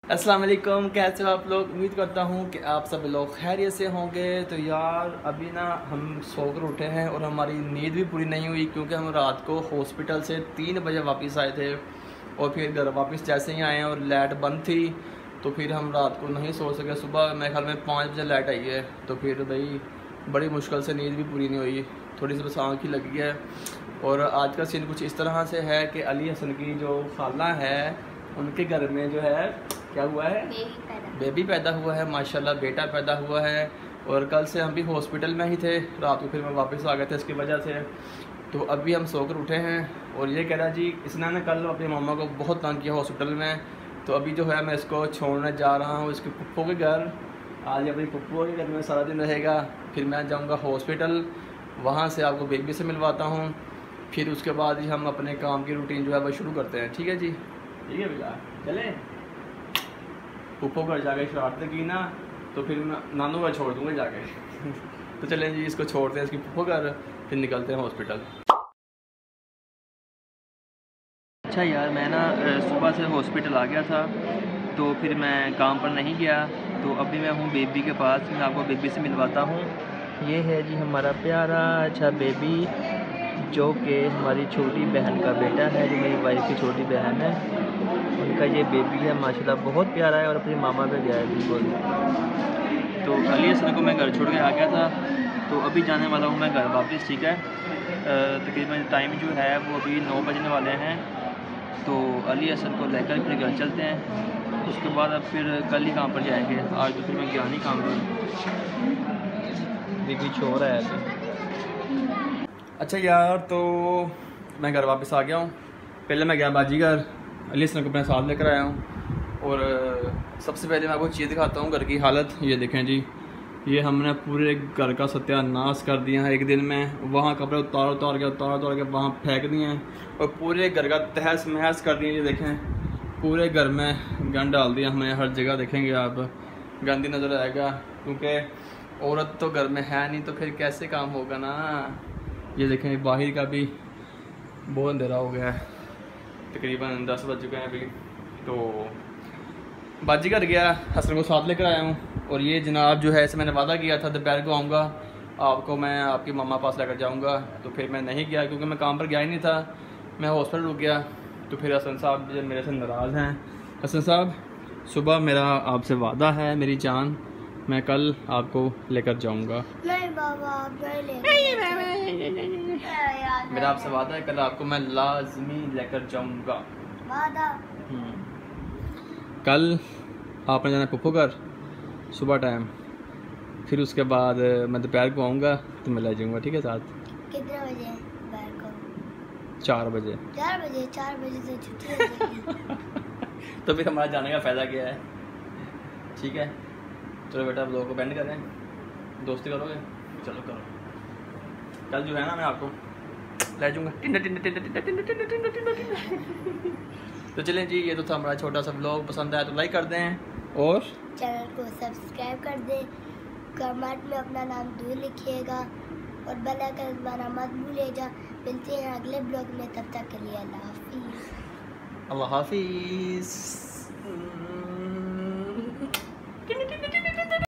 अस्सलाम वालेकुम, कैसे हो आप लोग। उम्मीद करता हूँ कि आप सब लोग खैरियत से होंगे। तो यार अभी ना हम सोकर उठे हैं और हमारी नींद भी पूरी नहीं हुई क्योंकि हम रात को हॉस्पिटल से 3 बजे वापस आए थे और फिर घर वापस जैसे ही आए हैं और लाइट बंद थी तो फिर हम रात को नहीं सो सके। सुबह मेरे ख्याल में 5 बजे लाइट आई है तो फिर भाई बड़ी मुश्किल से नींद भी पूरी नहीं हुई, थोड़ी सी बस आँख ही लगी है। और आज का सीन कुछ इस तरह से है कि अली हसन की जो खाला है उनके घर में जो है क्या हुआ है, बेबी पैदा हुआ है माशाल्लाह, बेटा पैदा हुआ है। और कल से हम भी हॉस्पिटल में ही थे, रात को फिर मैं वापस आ गए थे इसकी वजह से। तो अभी हम सोकर उठे हैं और ये कह रहा जी इसने ना कल अपनी मामा को बहुत तंग किया हॉस्पिटल में। तो अभी जो है मैं इसको छोड़ने जा रहा हूँ इसके पप्पू के घर। आज अपनी पप्पू के घर में सारा दिन रहेगा, फिर मैं जाऊँगा हॉस्पिटल, वहाँ से आपको बेबी से मिलवाता हूँ। फिर उसके बाद ही हम अपने काम की रूटीन जो है वो शुरू करते हैं। ठीक है जी, ठीक है भैया चले। पुप्पो घर जाके शरारतें की ना तो फिर नानू घर छोड़ दूँगा जाके तो चलें जी इसको छोड़ते हैं इसकी पुप्पो घर, फिर निकलते हैं हॉस्पिटल। अच्छा यार मैं ना सुबह से हॉस्पिटल आ गया था तो फिर मैं काम पर नहीं गया। तो अभी मैं हूँ बेबी के पास, मैं आपको बेबी से मिलवाता हूँ। ये है जी हमारा प्यारा अच्छा बेबी जो कि हमारी छोटी बहन का बेटा है, जो मेरी वाइफ की छोटी बहन है, उनका ये बेबी है माशाल्लाह, बहुत प्यारा है और अपनी मामा पे गया है बिल्कुल। तो अली हसन को मैं घर छोड़ के आ गया था तो अभी जाने वाला हूँ मैं घर वापस। ठीक है, तकरीबन टाइम जो है वो अभी 9 बजने वाले हैं। तो अली हसन को लेकर फिर घर चलते हैं, उसके बाद अब फिर कल ही काम पर जाएंगे। आज तो फिर मैं गया नहीं काम पर, बेबी छोड़ रहा है ऐसे। अच्छा यार तो मैं घर वापस आ गया हूँ। पहले मैं गया बाजी घर, अली हसन को अपने साथ लेकर आया हूँ। और सबसे पहले मैं आपको चीज़ दिखाता हूँ घर की हालत। ये देखें जी, ये हमने पूरे घर का सत्यानाश कर दिया है एक दिन में। वहाँ कपड़े उतार के वहाँ फेंक दिए हैं और पूरे घर का तहस महस कर दिए। ये देखें पूरे घर में गंद डाल दिया हमने, हर जगह देखेंगे आप गंदी नज़र आएगा क्योंकि औरत तो घर में है नहीं तो फिर कैसे काम होगा ना। ये देखें बाहर का भी बहुत अंधेरा हो गया है, तकरीबन 10 बज चुके हैं अभी। तो बाजी घर गया, हसन को साथ लेकर आया हूँ। और ये जनाब जो है इसे मैंने वादा किया था दोपहर को आऊँगा, आपको मैं आपकी मम्मा पास लेकर जाऊँगा। तो फिर मैं नहीं गया क्योंकि मैं काम पर गया ही नहीं था, मैं हॉस्पिटल रुक गया। तो फिर हसन साहब जो मेरे से नाराज़ हैं। हसन साहब सुबह मेरा आपसे वादा है मेरी जान, मैं कल आपको लेकर जाऊँगा। नहीं बाबा मेरा आपसे वादा है कल आपको मैं लाजमी लेकर जाऊँगा। वादा कल आपने जाना पुप्पो घर सुबह टाइम, फिर उसके बाद मैं दोपहर को आऊँगा तो मैं ले जाऊँगा। ठीक है साथ। कितने बजे दोपहर को? 4 बजे। 4 बजे से छुट्टी हो जाएगी। तो फिर हमारा जाने का फ़ायदा क्या है। ठीक है चलो बेटा, आप लोगों को बेंड करें, दोस्ती करोगे, चलो करो। कल जो है ना मैं आपको ले जाऊँगा टिंडा टिंडा टिंडा टिंडा टिंडा टिंडा टिंडा टिंडा टिंडा। तो चलें जी, ये तो था हमारा छोटा सा व्लॉग। पसंद आया तो लाइक कर दें और चैनल को सब्सक्राइब कर दें, कमेंट में अपना नाम जरूर लिखिएगा और बेल आइकन दबाना मत भूलिएगा। मिलते हैं अगले ब्लॉग में, तब तक के लिए अल्लाह हाफिज़। अल्लाह हाफिज़।